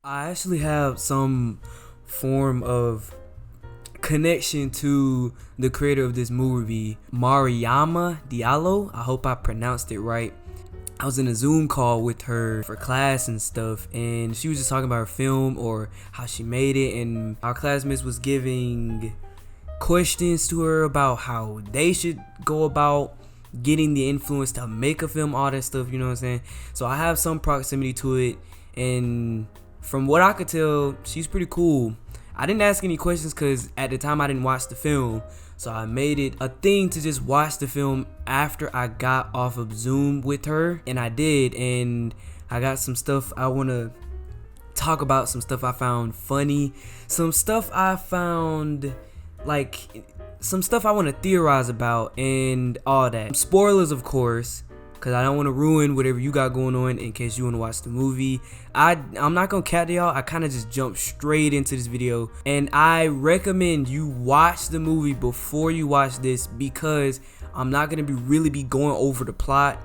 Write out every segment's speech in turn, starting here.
I actually have some form of connection to the creator of this movie, Mariama Diallo. I hope I pronounced it right. I was in a Zoom call with her for class and stuff, and she was just talking about her film or how she made it, and our classmates was giving questions to her about how they should go about getting the influence to make a film, all that stuff, you know what I'm saying? So I have some proximity to it, and from what I could tell, she's pretty cool. I didn't ask any questions because at the time I didn't watch the film, so I made it a thing to just watch the film after I got off of Zoom with her, and I did, and I got some stuff I want to talk about, some stuff I found funny, some stuff I found some stuff I want to theorize about, and all that. Spoilers, of course, because I don't want to ruin whatever you got going on in case you want to watch the movie. I'm not going to cat y'all. I kind of just jumped straight into this video, and I recommend you watch the movie before you watch this because I'm not going to really be going over the plot.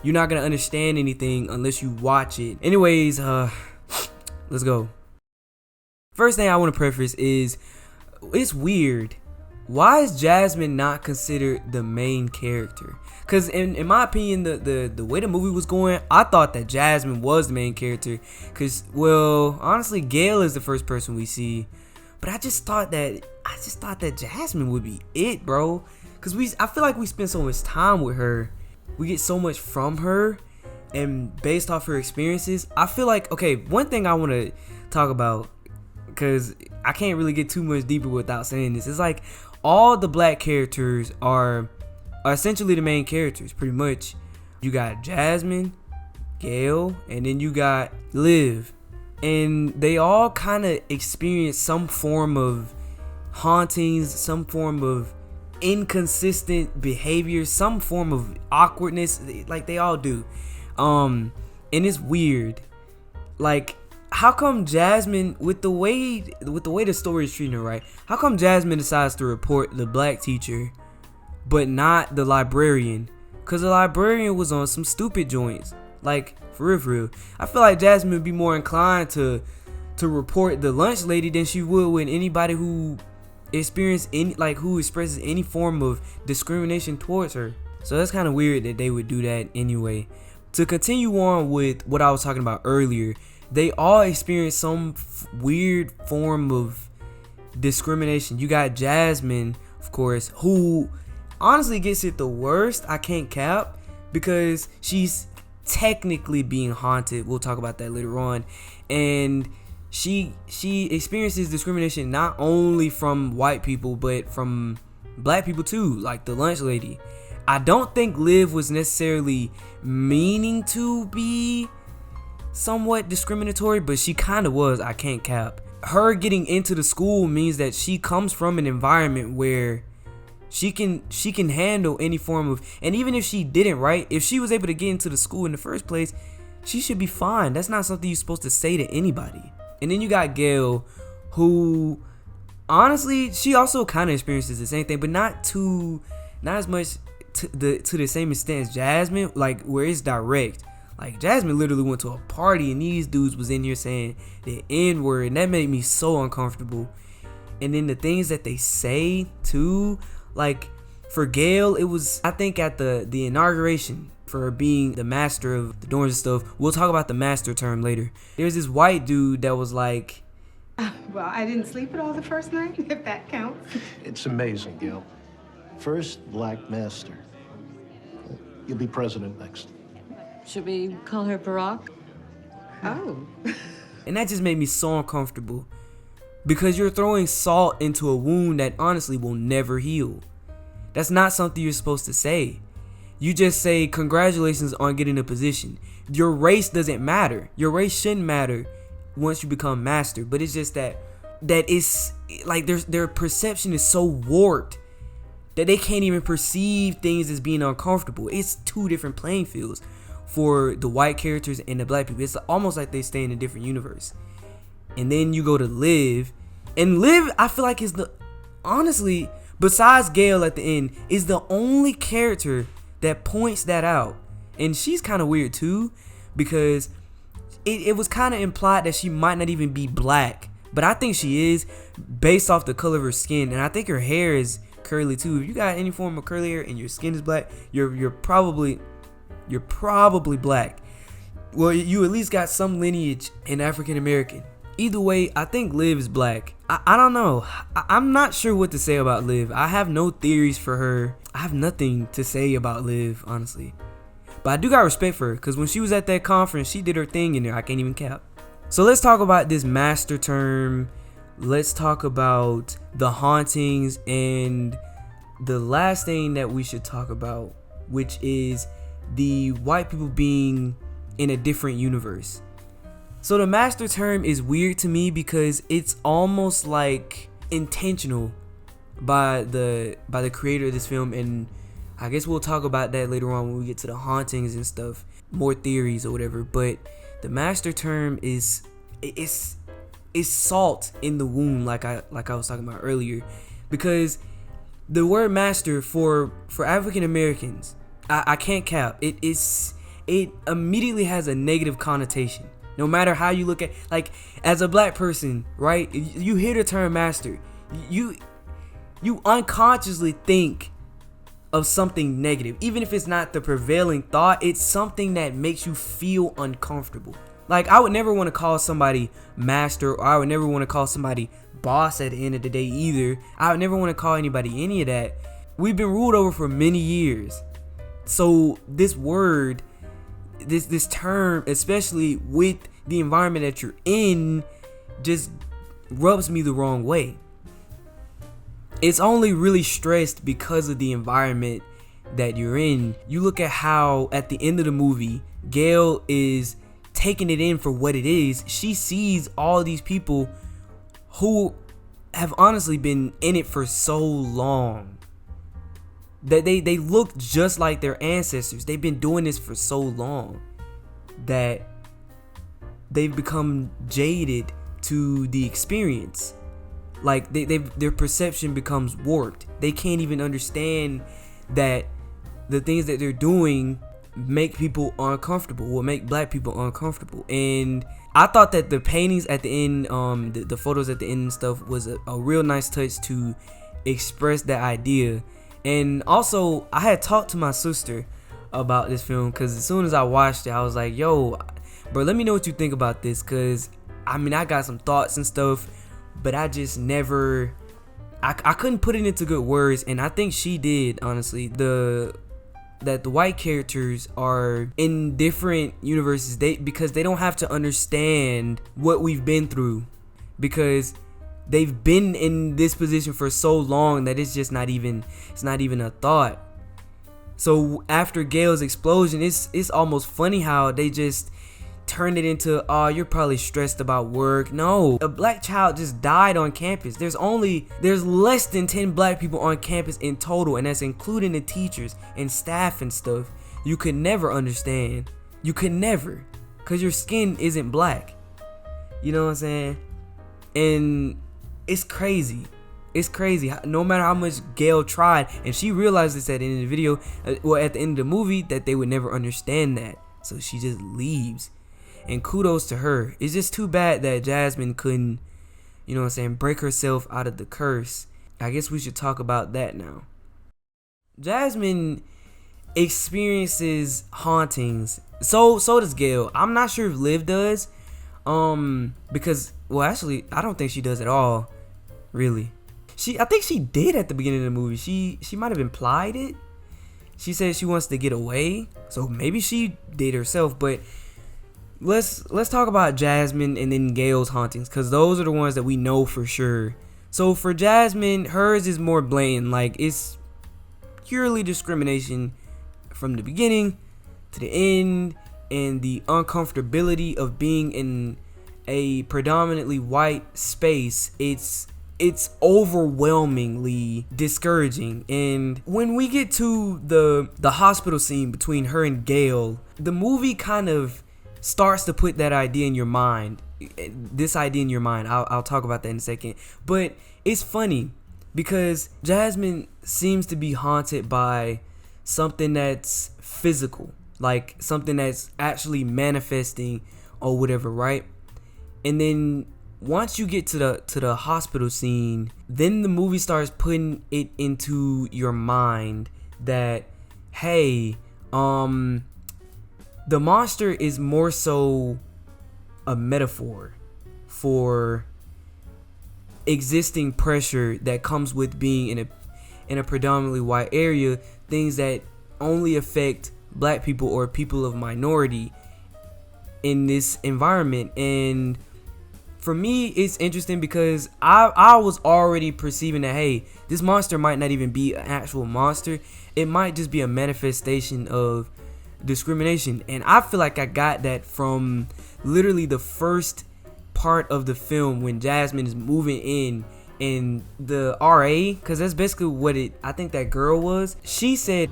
You're not going to understand anything unless you watch it. Anyways, let's go. First thing I want to preface is it's weird. Why is Jasmine not considered the main character? Because in my opinion, the way the movie was going, I thought that Jasmine was the main character. Because, well, honestly, Gail is the first person we see. But I just thought that Jasmine would be it, bro. Because I feel like we spend so much time with her. We get so much from her. And based off her experiences, I feel like, okay, one thing I want to talk about, because I can't really get too much deeper without saying this. It's like all the black characters are essentially the main characters, pretty much. You got Jasmine, Gail, and then you got Liv. And they all kind of experience some form of hauntings, some form of inconsistent behavior, some form of awkwardness, like they all do. And it's weird. Like, how come Jasmine, with the way the story is treating her, right? How come Jasmine decides to report the black teacher, but not the librarian? Cause the librarian was on some stupid joints. Like, for real. I feel like Jasmine would be more inclined to report the lunch lady than she would with anybody who expresses any form of discrimination towards her. So that's kind of weird that they would do that anyway. To continue on with what I was talking about earlier, they all experience some weird form of discrimination. You got Jasmine, of course, who honestly gets it the worst. I can't cap, because she's technically being haunted. We'll talk about that later on. And she experiences discrimination not only from white people, but from black people too, like the lunch lady. I don't think Liv was necessarily meaning to be somewhat discriminatory, but she kind of was. I can't cap. Her getting into the school means that she comes from an environment where she can handle any form of, and even if she didn't, right, if she was able to get into the school in the first place, she should be fine. That's not something you're supposed to say to anybody. And then you got Gail, who honestly, she also kind of experiences the same thing, but not as much to the same extent as Jasmine, like where it's direct. Like, Jasmine literally went to a party and these dudes was in here saying the N-word, and that made me so uncomfortable. And then the things that they say too, like for Gail, it was, I think, at the inauguration for her being the master of the dorms and stuff. We'll talk about the master term later. There's this white dude that was like, well, I didn't sleep at all the first night, if that counts. It's amazing, Gil. First black master. You'll be president next. Should we call her Barack? Oh. and that just made me so uncomfortable, because you're throwing salt into a wound that honestly will never heal. That's not something you're supposed to say. You just say congratulations on getting a position. Your race doesn't matter. Your race shouldn't matter once you become master. But it's just that it's like their perception is so warped that they can't even perceive things as being uncomfortable. It's two different playing fields for the white characters and the black people. It's almost like they stay in a different universe. And then you go to Liv, and Liv, I feel like, is honestly, besides Gail at the end, is the only character that points that out. And she's kind of weird too, because it was kind of implied that she might not even be black, but I think she is based off the color of her skin, and I think her hair is curly too. If you got any form of curly hair and your skin is black, you're probably black. Well, you at least got some lineage in African American. Either way, I think Liv is black. I don't know. I'm not sure what to say about Liv. I have no theories for her. I have nothing to say about Liv, honestly. But I do got respect for her, because when she was at that conference, she did her thing in there. I can't even cap. So let's talk about this master term. Let's talk about the hauntings, and the last thing that we should talk about, which is the white people being in a different universe. So the master term is weird to me because it's almost like intentional by the creator of this film, and I guess we'll talk about that later on when we get to the hauntings and stuff, more theories or whatever. But the master term is salt in the wound, like I was talking about earlier, because the word master for African Americans, I can't cap, it immediately has a negative connotation. No matter how you look at, like, as a black person, right? You hear the term master, you unconsciously think of something negative. Even if it's not the prevailing thought, it's something that makes you feel uncomfortable. Like, I would never want to call somebody master, or I would never want to call somebody boss at the end of the day either. I would never want to call anybody any of that. We've been ruled over for many years. So this word, this term, especially with the environment that you're in, just rubs me the wrong way. It's only really stressed because of the environment that you're in. You look at how at the end of the movie, Gail is taking it in for what it is. She sees all these people who have honestly been in it for so long, that they look just like their ancestors. They've been doing this for so long that they've become jaded to the experience. Like, their perception becomes warped. They can't even understand that the things that they're doing make people uncomfortable, or make black people uncomfortable. And I thought that the paintings at the end, the photos at the end and stuff, was a real nice touch to express that idea. And also, I had talked to my sister about this film, because as soon as I watched it, I was like, yo, bro, let me know what you think about this, because I mean, I got some thoughts and stuff, but I just never, I couldn't put it into good words. And I think she did, honestly. That the white characters are in different universes, because they don't have to understand what we've been through, because they've been in this position for so long that it's not even a thought. So after Gail's explosion, it's almost funny how they just turn it into, oh, you're probably stressed about work. No, a black child just died on campus. There's less than 10 black people on campus in total, and that's including the teachers and staff and stuff. You could never understand. You could never, because your skin isn't black. You know what I'm saying? And it's crazy. It's crazy. No matter how much Gail tried, and she realized this at the end of the video, at the end of the movie, that they would never understand that. So she just leaves. And kudos to her. It's just too bad that Jasmine couldn't, you know what I'm saying, break herself out of the curse. I guess we should talk about that now. Jasmine experiences hauntings. So does Gail. I'm not sure if Liv does. Because, well, actually, I don't think she does at all. Really. I think she did at the beginning of the movie. She might have implied it. She said she wants to get away. So maybe she did herself, but let's talk about Jasmine and then Gail's hauntings, because those are the ones that we know for sure. So for Jasmine, hers is more blatant. Like, it's purely discrimination from the beginning to the end, and the uncomfortability of being in a predominantly white space. It's overwhelmingly discouraging. And when we get to the hospital scene between her and Gail, the movie kind of starts to put that idea in your mind. This idea in your mind. I'll talk about that in a second. But it's funny because Jasmine seems to be haunted by something that's physical, like something that's actually manifesting or whatever, right? And then once you get to the hospital scene, then the movie starts putting it into your mind that, hey, the monster is more so a metaphor for existing pressure that comes with being in a predominantly white area, things that only affect black people or people of minority in this environment. And for me, it's interesting because I was already perceiving that, hey, this monster might not even be an actual monster. It might just be a manifestation of discrimination. And I feel like I got that from literally the first part of the film when Jasmine is moving in, and the RA, because that's basically what I think that girl was. She said,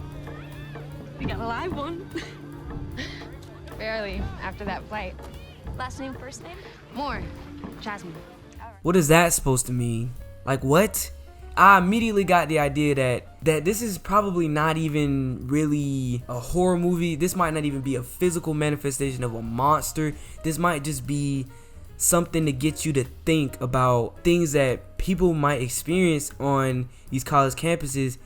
We got a live one. Barely, after that flight. Last name, first name? More. Jasmine. what is that supposed to mean? Like, what? I immediately got the idea that this is probably not even really a horror movie. This might not even be a physical manifestation of a monster. This might just be something to get you to think about things that people might experience on these college campuses,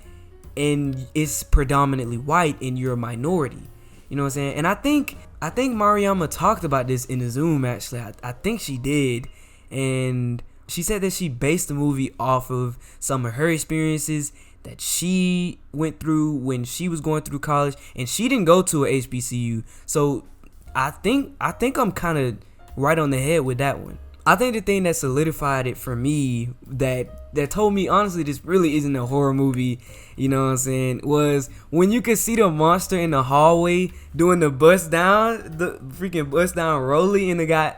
and it's predominantly white and you're a minority. You know what I'm saying? And I think Mariama talked about this in the Zoom, actually. I think she did. And she said that she based the movie off of some of her experiences that she went through when she was going through college, and she didn't go to a HBCU. So I think I'm kind of right on the head with that one. I think the thing that solidified it for me, that told me honestly this really isn't a horror movie, you know what I'm saying, was when you could see the monster in the hallway doing the bust down, the freaking bust down Rolly, and the guy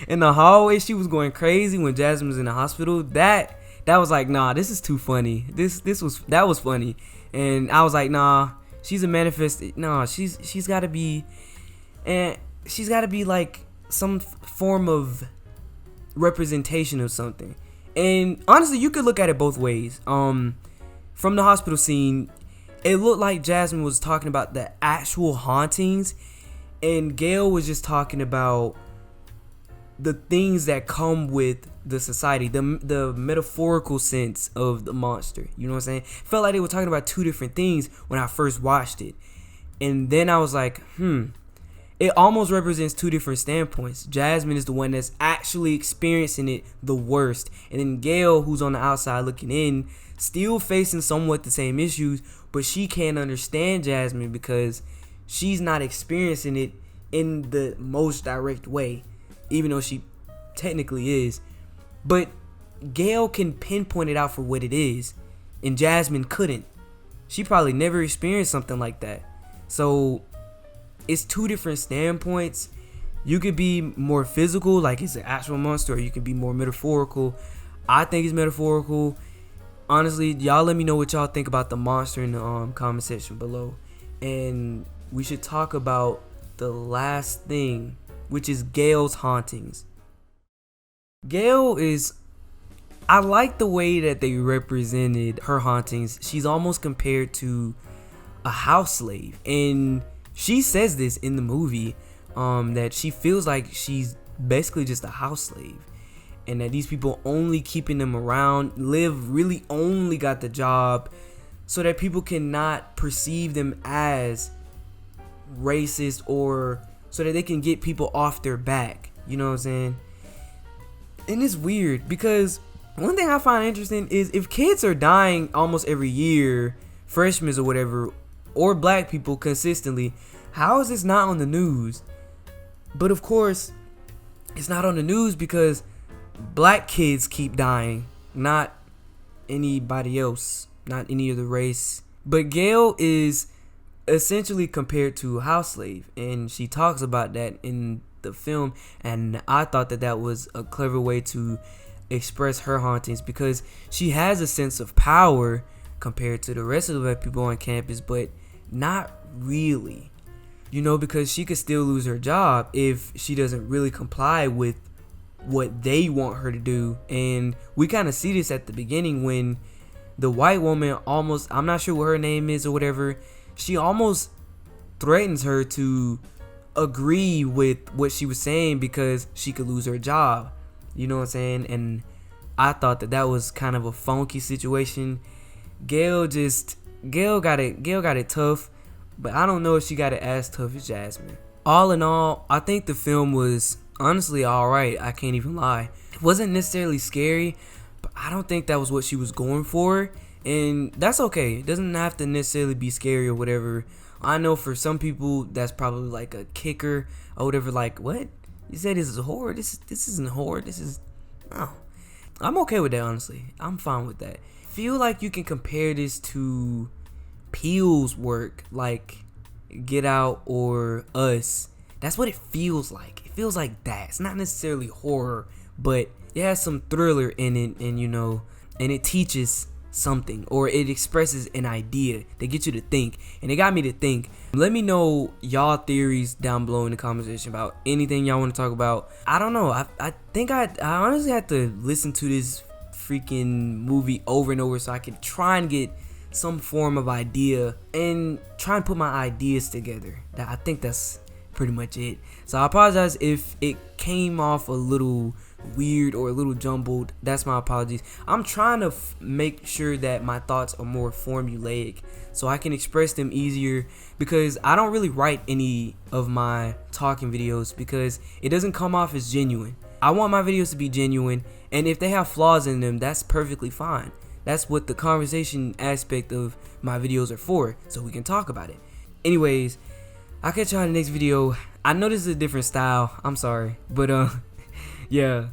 in the hallway. She was going crazy when Jasmine was in the hospital. That was like, nah, this is too funny. That was funny. And I was like, nah, she's a manifest. Nah, she's gotta be, and she's gotta be like some form of representation of something. And honestly, you could look at it both ways. From the hospital scene, it looked like Jasmine was talking about the actual hauntings, and Gail was just talking about the things that come with the society, the metaphorical sense of the monster. You know what I'm saying? Felt like they were talking about two different things when I first watched it. And then I was like, it almost represents two different standpoints. Jasmine is the one that's actually experiencing it the worst, and then Gail, who's on the outside looking in, still facing somewhat the same issues, but she can't understand Jasmine because she's not experiencing it in the most direct way, even though she technically is. But Gail can pinpoint it out for what it is, and Jasmine couldn't. She probably never experienced something like that. So it's two different standpoints. You could be more physical, like it's an actual monster, or you can be more metaphorical. I think it's metaphorical. Honestly, y'all let me know what y'all think about the monster in the comment section below. And we should talk about the last thing, which is Gail's hauntings. Gail is, I like the way that they represented her hauntings. She's almost compared to a house slave, and she says this in the movie, that she feels like she's basically just a house slave, and that these people only keeping them around, Liv really only got the job so that people cannot perceive them as racist, or so that they can get people off their back. You know what I'm saying? And it's weird because one thing I find interesting is if kids are dying almost every year, freshmen or whatever, or black people consistently, how is this not on the news? But of course, it's not on the news because black kids keep dying, not anybody else, not any other race. But Gail is essentially compared to a house slave, and she talks about that in the film, and I thought that was a clever way to express her hauntings, because she has a sense of power compared to the rest of the black people on campus, but not really, you know, because she could still lose her job if she doesn't really comply with what they want her to do. And we kind of see this at the beginning when the white woman almost, I'm not sure what her name is or whatever, she almost threatens her to agree with what she was saying because she could lose her job. You know what I'm saying? And I thought that was kind of a funky situation. Gail got it tough, but I don't know if she got it as tough as Jasmine. All in all, I think the film was honestly alright. I can't even lie. It wasn't necessarily scary, but I don't think that was what she was going for. And that's okay. It doesn't have to necessarily be scary or whatever. I know for some people that's probably like a kicker or whatever. Like, what? You said this is horror? This isn't horror. This is... No. I'm okay with that, honestly. I'm fine with that. Feel like you can compare this to Peele's work, like Get Out or Us. That's what it feels like. It feels like that. It's not necessarily horror, but it has some thriller in it, and you know, and it teaches something, or it expresses an idea that gets you to think, and it got me to think. Let me know y'all theories down below in the comment section about anything y'all want to talk about. I don't know. I think I honestly had to listen to this freaking movie over and over so I could try and get some form of idea and try and put my ideas together. I think that's pretty much it. So I apologize if it came off a little weird or a little jumbled. That's my apologies. I'm trying to make sure that my thoughts are more formulaic so I can express them easier, because I don't really write any of my talking videos because it doesn't come off as genuine. I want my videos to be genuine, and if they have flaws in them, that's perfectly fine. That's what the conversation aspect of my videos are for, so we can talk about it. Anyways, I'll catch y'all in the next video. I know this is a different style. I'm sorry, but yeah.